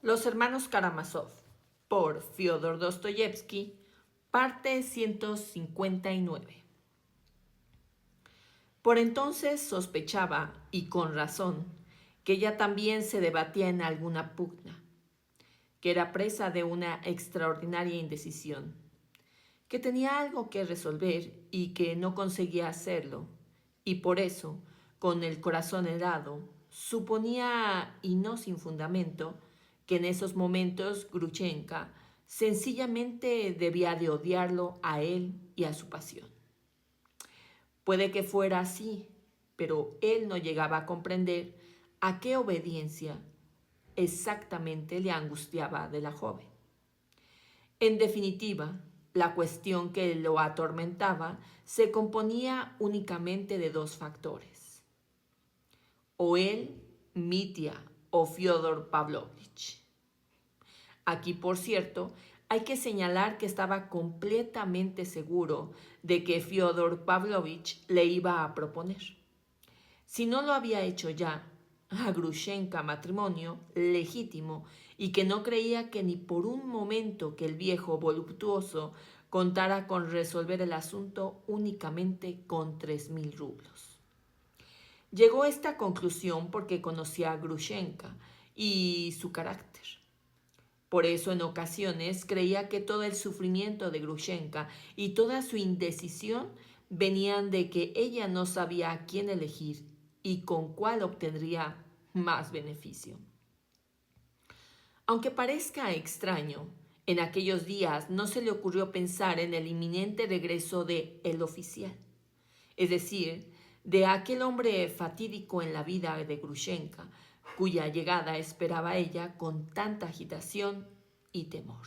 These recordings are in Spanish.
Los hermanos Karamazov, por Fyodor Dostoyevsky, parte 159. Por entonces sospechaba, y con razón, que ella también se debatía en alguna pugna, que era presa de una extraordinaria indecisión, que tenía algo que resolver y que no conseguía hacerlo, y por eso, con el corazón helado, suponía, y no sin fundamento, que en esos momentos Grushenka sencillamente debía de odiarlo a él y a su pasión. Puede que fuera así, pero él no llegaba a comprender a qué obediencia exactamente le angustiaba de la joven. En definitiva, la cuestión que lo atormentaba se componía únicamente de dos factores. O él, Mitya o Fyodor Pavlovich. Aquí, por cierto, hay que señalar que estaba completamente seguro de que Fyodor Pavlovich le iba a proponer. Si no lo había hecho ya, a Grushenka matrimonio legítimo y que no creía que ni por un momento que el viejo voluptuoso contara con resolver el asunto únicamente con 3,000 rublos. Llegó a esta conclusión porque conocía a Grushenka y su carácter. Por eso en ocasiones creía que todo el sufrimiento de Grushenka y toda su indecisión venían de que ella no sabía a quién elegir y con cuál obtendría más beneficio. Aunque parezca extraño, en aquellos días no se le ocurrió pensar en el inminente regreso de el oficial, es decir, de aquel hombre fatídico en la vida de Grushenka, cuya llegada esperaba ella con tanta agitación y temor.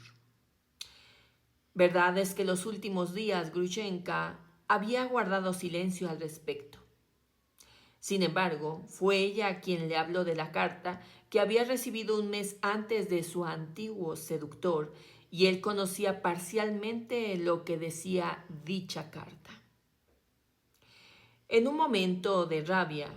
Verdad es que los últimos días Grushenka había guardado silencio al respecto. Sin embargo, fue ella quien le habló de la carta que había recibido un mes antes de su antiguo seductor, y él conocía parcialmente lo que decía dicha carta. En un momento de rabia,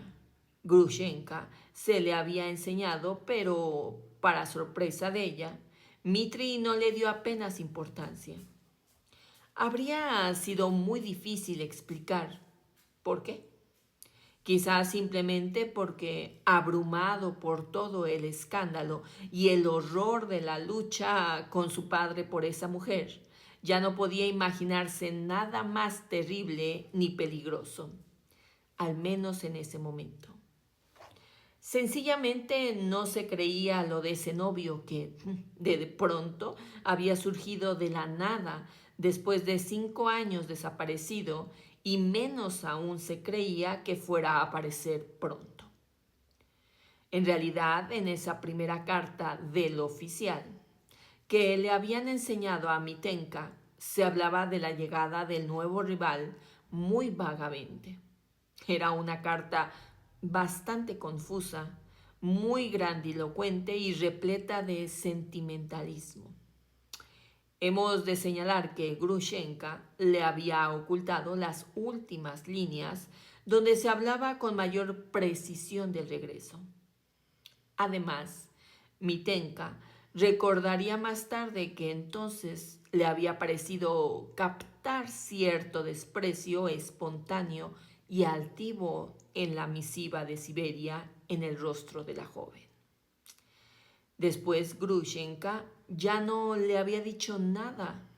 Grushenka se le había enseñado, pero para sorpresa de ella, Mitri no le dio apenas importancia. Habría sido muy difícil explicar por qué. Quizás simplemente porque, abrumado por todo el escándalo y el horror de la lucha con su padre por esa mujer, ya no podía imaginarse nada más terrible ni peligroso, al menos en ese momento. Sencillamente no se creía lo de ese novio que de pronto había surgido de la nada después de 5 años desaparecido, y menos aún se creía que fuera a aparecer pronto. En realidad, en esa primera carta del oficial que le habían enseñado a Mitenka, se hablaba de la llegada del nuevo rival muy vagamente. Era una carta bastante confusa, muy grandilocuente y repleta de sentimentalismo. Hemos de señalar que Grushenka le había ocultado las últimas líneas donde se hablaba con mayor precisión del regreso. Además, Mitenka recordaría más tarde que entonces le había parecido captar cierto desprecio espontáneo y altivo en la misiva de Siberia en el rostro de la joven. Después Grushenka ya no le había dicho nada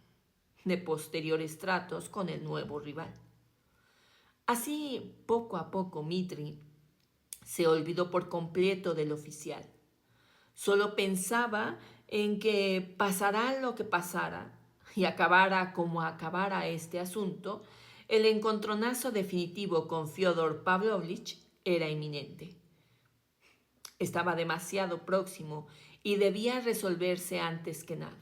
de posteriores tratos con el nuevo rival. Así, poco a poco, Mitri se olvidó por completo del oficial. Solo pensaba en que pasará lo que pasara y acabara como acabara este asunto, el encontronazo definitivo con Fyodor Pavlovich era inminente. Estaba demasiado próximo y debía resolverse antes que nada.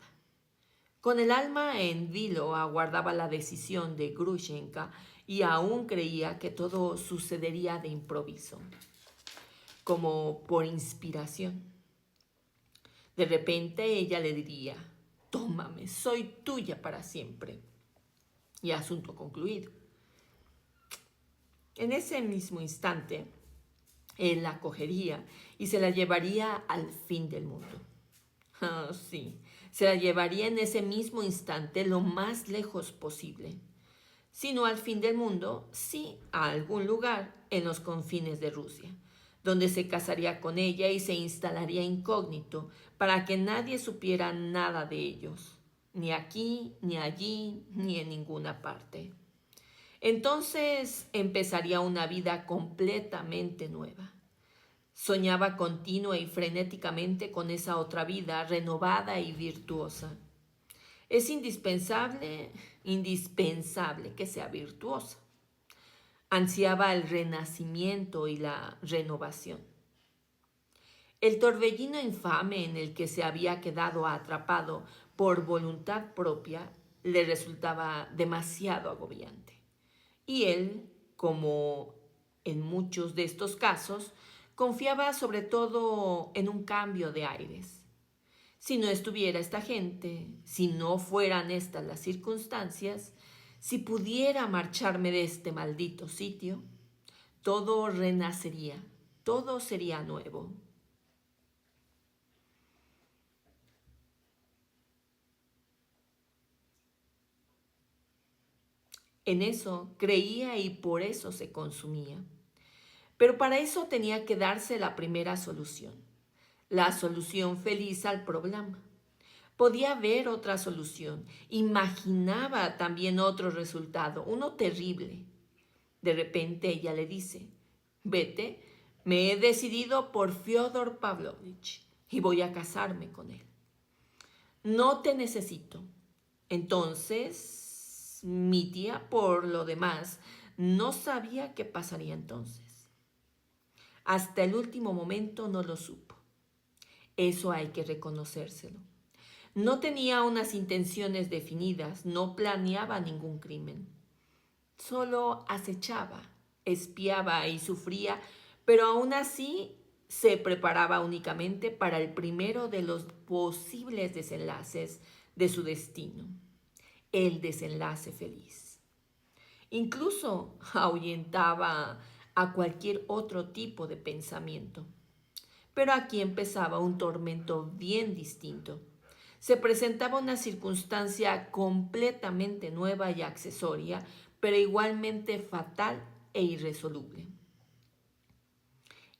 Con el alma en vilo aguardaba la decisión de Grushenka y aún creía que todo sucedería de improviso, como por inspiración. De repente ella le diría: «Tómame, soy tuya para siempre». Y asunto concluido. En ese mismo instante, él la cogería y se la llevaría al fin del mundo. Ah, sí, se la llevaría en ese mismo instante lo más lejos posible. Si no al fin del mundo, sí a algún lugar en los confines de Rusia, donde se casaría con ella y se instalaría incógnito para que nadie supiera nada de ellos, ni aquí, ni allí, ni en ninguna parte. Entonces empezaría una vida completamente nueva. Soñaba continua y frenéticamente con esa otra vida renovada y virtuosa. Es indispensable que sea virtuosa. Ansiaba el renacimiento y la renovación. El torbellino infame en el que se había quedado atrapado por voluntad propia le resultaba demasiado agobiante. Y él, como en muchos de estos casos, confiaba sobre todo en un cambio de aires. Si no estuviera esta gente, si no fueran estas las circunstancias, si pudiera marcharme de este maldito sitio, todo renacería, todo sería nuevo. En eso creía y por eso se consumía. Pero para eso tenía que darse la primera solución, la solución feliz al problema. Podía ver otra solución, imaginaba también otro resultado, uno terrible. De repente ella le dice, vete, me he decidido por Fyodor Pavlovich y voy a casarme con él. No te necesito. Entonces, mi tía, por lo demás, no sabía qué pasaría entonces. Hasta el último momento no lo supo. Eso hay que reconocérselo. No tenía unas intenciones definidas, no planeaba ningún crimen. Solo acechaba, espiaba y sufría, pero aún así se preparaba únicamente para el primero de los posibles desenlaces de su destino, el desenlace feliz. Incluso ahuyentaba a cualquier otro tipo de pensamiento. Pero aquí empezaba un tormento bien distinto. Se presentaba una circunstancia completamente nueva y accesoria, pero igualmente fatal e irresoluble.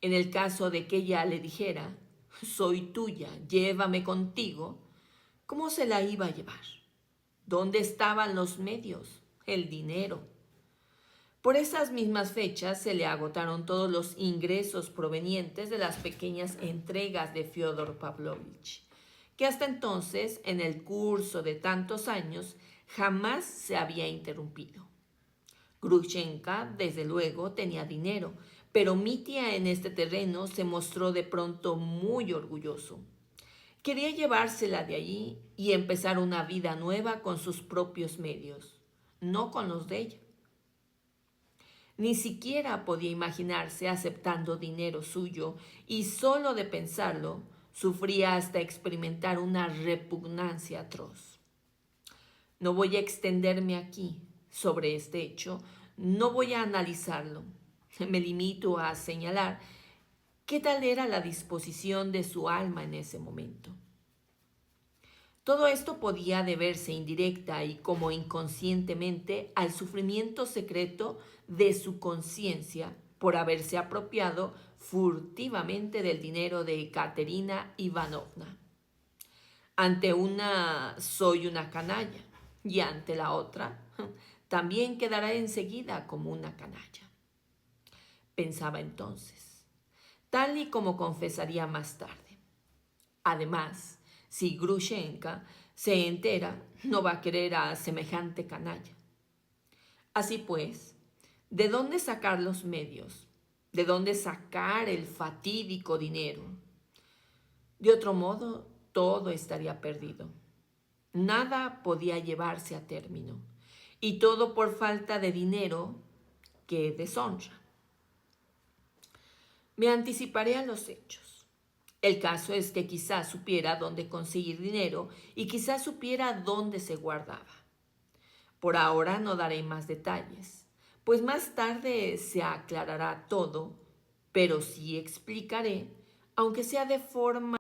En el caso de que ella le dijera, soy tuya, llévame contigo, ¿cómo se la iba a llevar? ¿Dónde estaban los medios? El dinero. Por esas mismas fechas se le agotaron todos los ingresos provenientes de las pequeñas entregas de Fyodor Pavlovich, que hasta entonces, en el curso de tantos años, jamás se había interrumpido. Grushenka, desde luego, tenía dinero, pero Mitya en este terreno se mostró de pronto muy orgulloso. Quería llevársela de allí y empezar una vida nueva con sus propios medios, no con los de ella. Ni siquiera podía imaginarse aceptando dinero suyo y solo de pensarlo sufría hasta experimentar una repugnancia atroz. No voy a extenderme aquí sobre este hecho, no voy a analizarlo. Me limito a señalar qué tal era la disposición de su alma en ese momento. Todo esto podía deberse indirecta y como inconscientemente al sufrimiento secreto de su conciencia por haberse apropiado furtivamente del dinero de Katerina Ivanovna. Ante una soy una canalla y ante la otra también quedará enseguida como una canalla. Pensaba entonces, tal y como confesaría más tarde. Además, si Grushenka se entera, no va a querer a semejante canalla. Así pues, ¿de dónde sacar los medios? ¿De dónde sacar el fatídico dinero? De otro modo, todo estaría perdido. Nada podía llevarse a término. Y todo por falta de dinero, que deshonra. Me anticiparé a los hechos. El caso es que quizás supiera dónde conseguir dinero y quizás supiera dónde se guardaba. Por ahora no daré más detalles, pues más tarde se aclarará todo, pero sí explicaré, aunque sea de forma